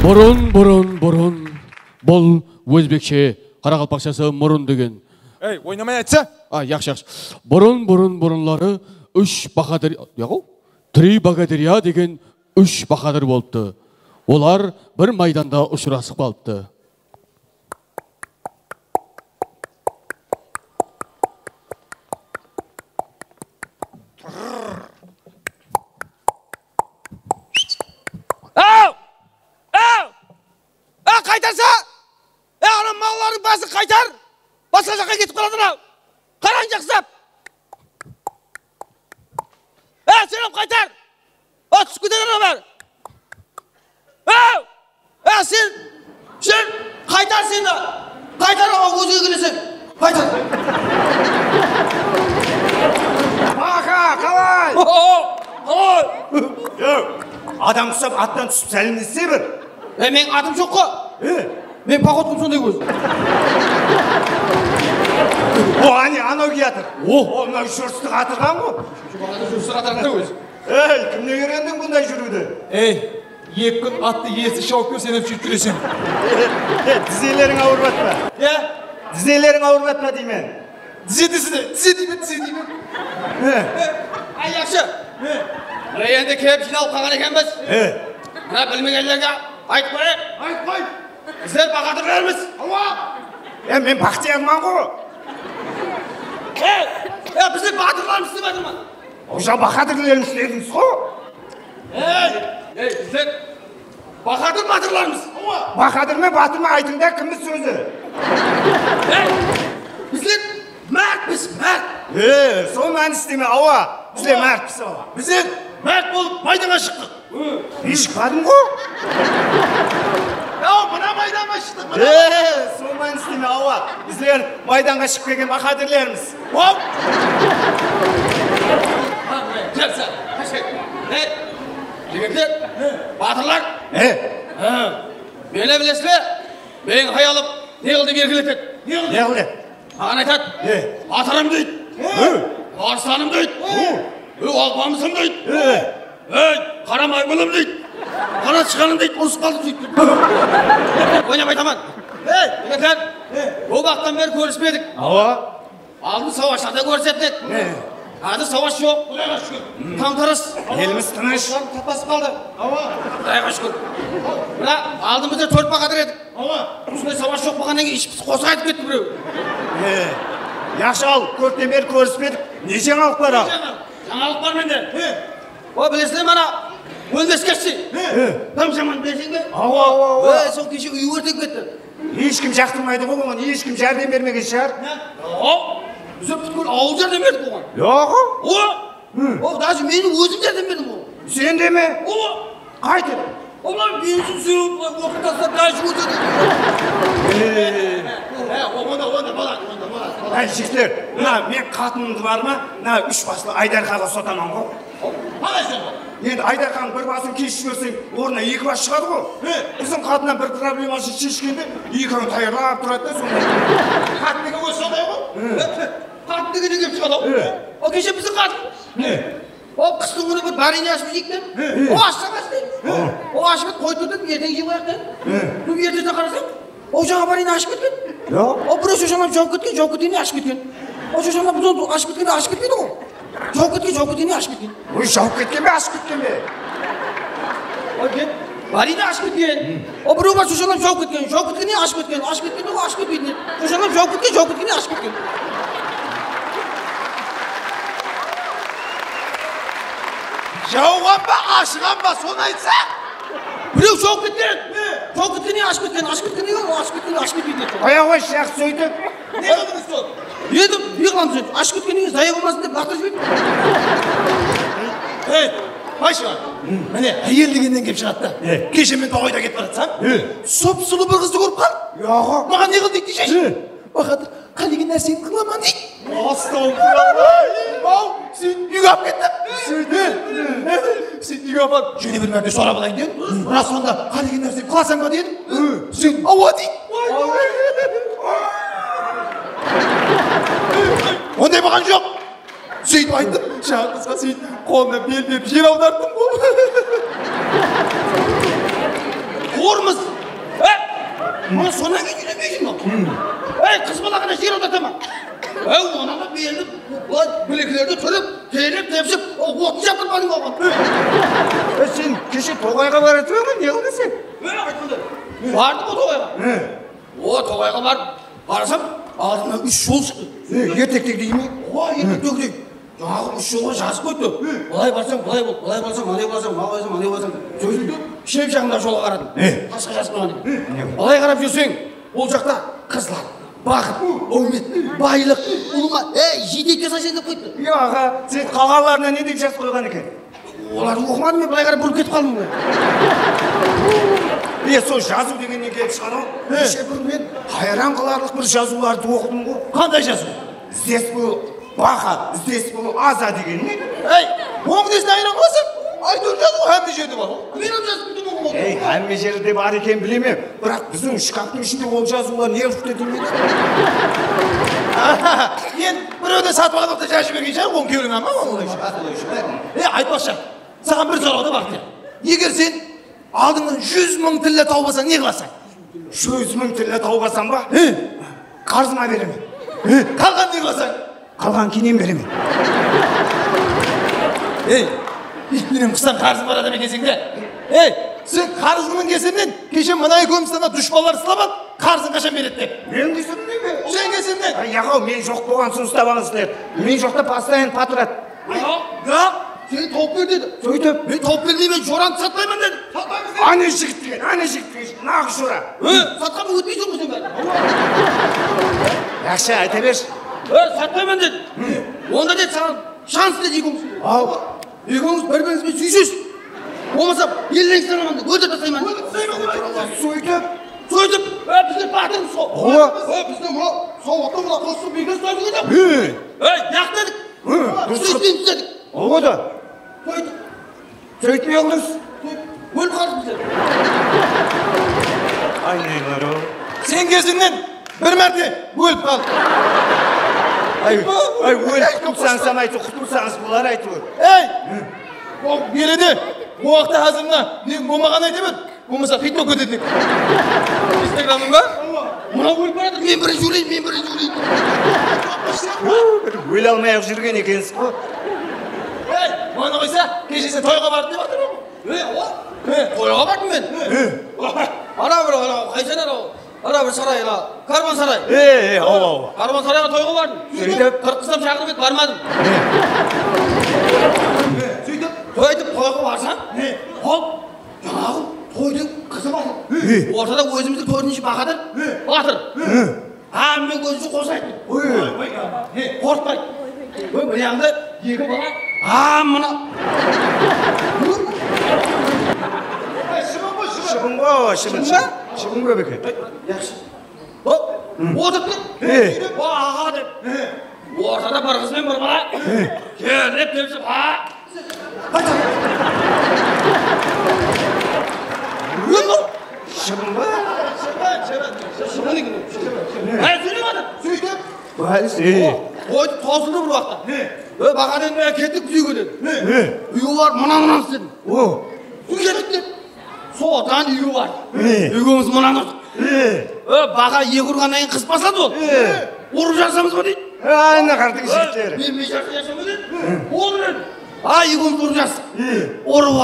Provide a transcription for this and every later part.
Burun. Бұл өзбекше, қарақалпақшасы мұрын деген. Ей, ойнамай айтса? Яқшы. Бұрынлары үш бақадыр, три богатыря деген үш бақадыр болыпты. Олар бір майданда ұшырасып қалыпты. Қайтарса! Ана маллардың басы қайтар! Басқа жаққа кетіп қалады ау! Қараң жақсап! Сенім қайтар! Түсіп кетеді ана бәрі! Сен қайтар сені! Қайтар ау өзге келесің! Қайтар! Бақа, қалай? Қалай! Адам ұсап аттан түсіп сәлемдесе бір. Мен атым жоқ қой! Мен пақоткым сондай көз. Анау киятыр. Мынау жүрістік атырған ғой. Жүрістік атырған да өз. Кімне керендің бұндай жүруді? Екі күн атты есі шауып көр, сеніп сөйт жүресің. Дізелерің ауырбатма. Дізелерің ауырбатма деймен. Тізе деймен. Яқшы. Енді кеп жиналып қалған екенбіз. Мына білмегендерге айтып қой. Біздер бақадырлармыз. Мен бақтиярман ғой. Біздер бақадырлармыз деп айтырман. Оша бақадырлармыз дедіңіз ғой. Біздер бақадырлармыз. Бақадыр ме, батыр ма айтыңда кіміз сөзі? Біздер мәртпіз, мәрт. Сол мән істеме, ауа. Біздер мәртпіз, ауа. Біздер мәрт болып майданға шықтық. Шықпадым ғой. Мына майданға шықтық. Сол мән істеме, ауа. Біздер майданға шығып келген бақадырлармыз. Жақсы, қашқай. Жігіттер, батырлар. Мені білесіз бе? Мен қаялып, не қылды бергілетеді? Не қылды? Маған айтады, батырым дейді, арсаным дейді, алпамысым дейді, қарамай бұлым дейді, қара шығаным дейді, ұрысып қалды сөйтіп. Ойнамай таман. Жігіттер, бұл бақтан бері көріспедік. Алдын сауаштарда көрсетеді. Қазір сауаш жоқ. Құдайға шүкір. Қамтарыс. Еліміз тыныш. Тапасып қалды. Құдайға шүкір. Мына алдымызда 4 бақадыр едік. Осындай сауаш жоқ болғаннан кейін ішіміз қоса айтып кетті біреу. Яқшы ал, көптен бері көріспедік. Не жаңалық бар ал? Жаңалық бар менде. Білесің ана өлмескеші. Тым жаман білесің бе? Сол кеше үй өртеп кетті. Ешкім жақтырмайды ғой оған, ешкім жәрдем бермеген шығар. Біздер бүткіл ауыл жәрдем бердік оған. Жоқ. Даже менің өзім жәрдем бердім оған. Сен де ме? Қайтып? Олар бензин сүйіп, оқып тастап, дәші өтеді. Жігіттер, мен қатынымды бар ма, 3 басылы Айдарханға сотаман ғой. Енді Айдархан бір басын кешіп көрсең, орнына 2 бас шығады ғой. Біздің қатыннан бір проблемасын шешкенде, 2-ін тайырлап тұрады да сонда. Қатын деген өз сондай ғой? Қатын деген кеп шығады ғой? Ол кеше біздің қатын. Ол қыстың күні бір барине ашып жейік ден. Ол ашсамас дейін. Ол ашып ет, қой тұрдың, ертең жеп аяқ ден. Бұл ертесіне қарасаң, ол жаңа барине ашып кеткен. Ол біреу шошамап жауып кеткеніне ашып кеткен. Ол шошамап бұзон ашып кеткенде ашып кетпейді ғой. Жауып кеткеніне ашып кеткен. Жауып кеткен бе, ашып кеткен бе? Барине ашып кеткен. Ол біреу бар шошамап жауып кеткеніне ашып кеткен. Ашып кеткенде ол ашып кетпейді. Шошамап жауып кеткеніне ашып кеткен. Жауған ба, ашыған ба, соны айтса? Біреу жауып кеткен. Жауып кеткеніне ашып кеткен. Ашып кеткеніне ашып кетпейді. Қой, шақ сөйтіп. Не қылдыңыз сол? Едім, не қыламыз енді? Ашып кеткеніне зая болмасын деп бақтыр жібейді. Байшыға, міне әйел дегеннен кеп шығады да. Кеше мен Тоғайда кетіп баратсам, сұп-сұлу бір қызды көріп қал. Маған не қыл дейді шеші? Бақадыр, қалеген нәрсені қыламан дейді. Астауғыраллах. Сен үйге алып кетті. Сен үйге алып жөне бір мәрте сорап алайын дедім. Бірақ сонда қалеген нәрсені қыласаң ба дедім. Сен ауа дейді. Ондай болған жоқ. Сөйтіп айттым, жаңағы қызға сөйтіп қолына бел беріп жер аудардым ғой. Ormuz. Bana sonuna geçilemeyeceğim lan. Kız balakına şiir odatama. Ona da beğendim. Bileklerde törüp, teylep, tepsip, otlu yaptırmadın baba. Sen kişi Toğay'a var etmiyor mu? Ne oldu sen? Vardı mı Toğay'a? O Toğay'a var. Arasam ağzımdan 3 şol çıktı. Yeteklik değil mi? Yetek döktük. Жаңағы 3 жолға жазып қойды. Былай барсам, былай бол, былай барсам, андай барсам, мынау барсам, андай барсам. Сөйтіп шеп жағында жолға қарадым. Тасқа жазып қойған екен. Былай қарап жүрсең, ол жақта қызлар, бақыт, өлмет, байлық, ұлыма, жетекке сайсаң деп қойды. Yok ağa, sen kağalarına ne deyip жазып қойған екен? Оларды оқымадым мен, былай қарап бұрып кетіп қалдым ғой. Сол жазу дегеннен келіп шығады ғой. Кеше бір мен хайран қаларлық бір жазуларды оқыдым ғой. Қандай жазу? Здесь был Баха, здесь был Аза деген не? Оның несіне айран қаласың? Айтор жазу әмме жерде бар. Мен жазып күтім оғым. Әмме жерде бар екен білемем. Бірақ біздің шкафтың ішінде ол жазулар не ұқты демейді? Мен біреуден сатып алып жазып берген шығар, оны кеуілің ама? Айтпақшы, саған бір сұрауды бақ. Егер сен алдыңнан 100 мың тілі тауып не қыласың? 100 мың тілі тауып алсам ба? Қарызыма беремін. Қалған не қыласың? Қалған кейіннен беремін. Итменен қыстан қарызым бар адам екенсің де. Сен қарызыңның кесірінен кеше мына екеумізден дұшпанлар сылап ал, қарызың қашан береді деп. Менің кесірімнен бе? Сен кесірінен. Яғау, мен жоқ болған соң ұстабаңыздар. Мен жоқта постоянно патрат. Сен тауып бер деді. Сөйтіп, Мен тауып бермеймін, жоранды сатпаймын деді. ане жігіт деген, нағыз жора. Сатқанмен өтмейсің ғой сен бәрі. Жақсы, айта берші. Сатпаймын деді. Онда деді саған шанс деді екеуміз. Екеуміз бір-біріңізбен сүйсіз. Болмаса елден сынаман деп өлтіріп тастаймын. Сөйтіп, біздер батырмыз сол. Біздер сол оттан бұла қосып бекер ұстадық едік. Яқ дедік. Сөйтпейміз дедік. Оғыда. Сөйтпей олдыңыз. Өліп қалдық біздер. Айнайлар о. Сен кезіңнен бір мәрте өліп қалдық. Өліп құтылсаңыз айту, құтылсаңыз бұлар айту. Береді. О уақытта азымна не болмаған айтып еді. Болмаса фитбол көтетінік. Инстаграмың ба? Мұна өліп барады. Мен бірінші өлейін, мен бірінші өлейін. Өле алмай-ақ жүрген екенсіз ғой. Мана қойса, кеше сен тойға бардың деп атыр ғой. Тойға бардым мен. Ана бір, қайсан ана бір сарай, карван сарай. Ау. Карван сарайға тойға бардым. Сөйтіп? Қырқыстан шақырып еді, бармадым. Сөйтіп, тойға барсам, ол жаңағы тойдың қызы бар. Ортада өзіміздің төртінші бақадыр, батыр. Мен көзісі қосайтын. Қорқпайды. Мынаңды екі бала, мына. Шыбын ғой, шыбын көп екен. Отырып кет. Аға деп. Ортада бір қыз бен бір бала. Келіп депсіп, Шыбын ба? Шыбын екен. Сөйлеп атыр. Сөйтіп. Қойды тосылды бір уақытта. Бағадан кеттік біз үйге деді. Үйге бар, мұнан істедім. Үй кеттік деп. Содан үйге бар. Үйгеміз мұнан ұрдық. Баға екі ұрғаннан кейін қыз басады ол. Ұрып жасамыз ба дейді. Ана қардың жігіттері. Мен жасамыз дейді. Ол деді. Үйгеміз ұрып жастық. Ұрып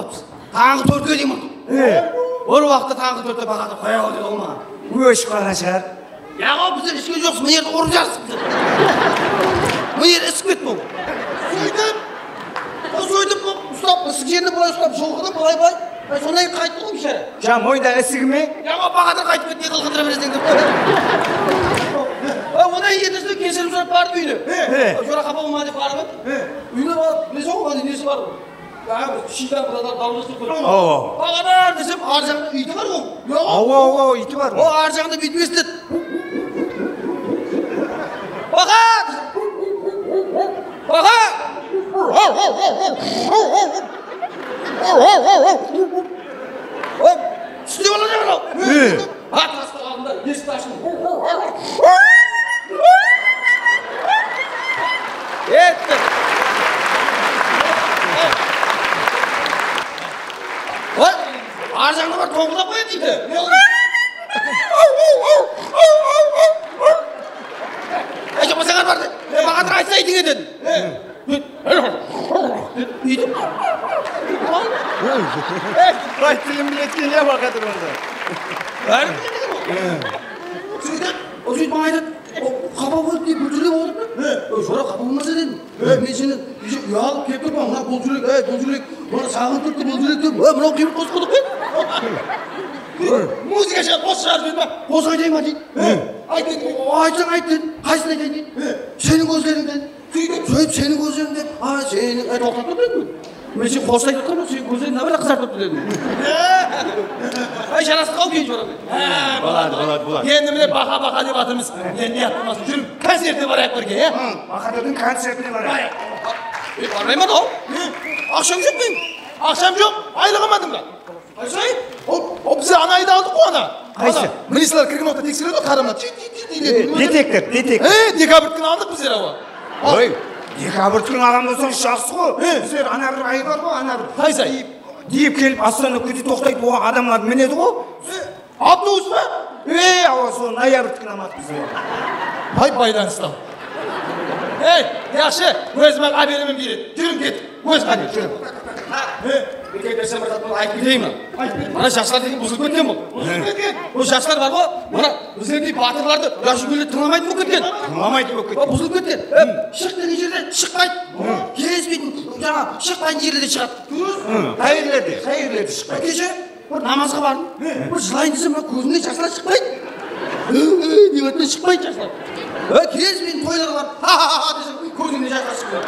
атпыз. Таңғы 4-ге деймін. Бір уақытта таңғы 4-те бағады қоя ғой деді ол маған. Өш қара шығар. Яға біздер ішке жоқсыз, мына жерді ұрып жарсыз біздер. Мына жер ісіп кетті бұл. Сөйтіп, ұстап, ісік жеріне былай ұстап, жылғыды, былай. Сондай қайтты ғой бішәрі. Мойда ісігі ме? Яға бағадыр қайтып кетті, не қылқындыра бересің деп. Одан ертесінде кешірім сұрап барды үйіне. Жора қапа болма деп барып еді. Үйіне барып, білесің ғой, несі бар ғой. Шидан бұрадар даулыстық көріп. Бағадар десем, ар жағында үйті бар ғой. Ау, үйті бар ғой. Ар жағында бүйтіп естіледі. Баға! Үстіне бала жағын ау. Атасты алдында есікті ашын. Етті. Ар жағында бар тоңғылап қой дейді. Жамасаңар барды. Бағадыр айтса айтың еден. Үйді. Қай тілін білеткен не Бақадыр онда? Бәрі білеткен. Сөйтіп, ол сөйтіп маған айтады. Қапа болып деп бұл жүрек отырып. Жора қапа болмаса дедім. Мен сені ұялып келіп тұрмын. Мына бұл жүрек, мына сағын тұрды бұл жүрек деп. Мынау қимыл қосып қойдық қой. Музыка шығады, қос шығарып жіберді ма? Қос айтайын ма дейді. Айтсаң айт деді. Қайсыны айтайын дейді. Сенің көздеріңден. Сөйтіп сенің көздеріңден. Сенің тоқтап тұр дедім. Мен сен қос айтып тұрмын, сенің көздерің набір қызартып тұр дедім. Шарасы қау кейін жора. Болады. Енді міне бақа деп атырмыз. Енді не атырмасын. Жүрім концертіне барайық бірге, е? Бақадырдың концертіне барайық. Бармаймын ау. Ақшам жоқ мен. Ақшам жоқ. Айлығымадым ба? Қайсай? Ол бізде ана айды алдық қой ана. Қайсы? Милициялар кірген уақытта тексереді ғой қарамна. Детектор. Декабрьдікін алдық біздер ау. Ой, декабрьдікін алған болсаң жақсы ғой. Біздер ана бір ай бар ғой, ана бір. Қайсай? Дейіп келіп астана күте тоқтайды, оған адамлар мінеді ғой. Автобус па? Ау, сол ноябрьдікін алмады біздер. Байланысты. Яқшы, өзіме аберімен береді. Жүрім кет. Өз қане, жүрім. Бекеттерсен бір затты айтып кетейін. Мына жастар деген бұзылып кеткен бұл. Бұл жастар бар ғой, мына біздердей батырларды яшүгелі тыңламайды бұл кеткен. Тыңламайды бұл кеткен. Бұзылып кеткен. Шық деген жерде шықпайды. Келеспейтін, жаңа шықпайтын жерлерде шығады. Қайырлерде шықпайды. Кеше бір намазға бардым. Бір жылайын десем, көзімнен жасылар шықпайды. Деватынан шықпайды жасылар. Келеспейтін тойларға барып, ха-ха-ха десем, көзімнен жасылар шықпайды.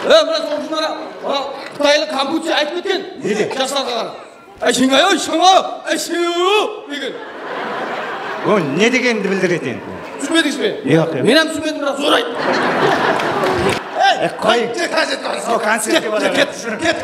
Мына соғысынара Қытайлы Конфуций айтып кеткен. Жастарға қарап. Шыңай деген. О, не дегенді білдіреді енді? Түсінбедіңіз бе? Жоқ. Мен әм түсінбедім, бірақ зор айт. Қой. Концертке барайық. Концертке барайық. Кет.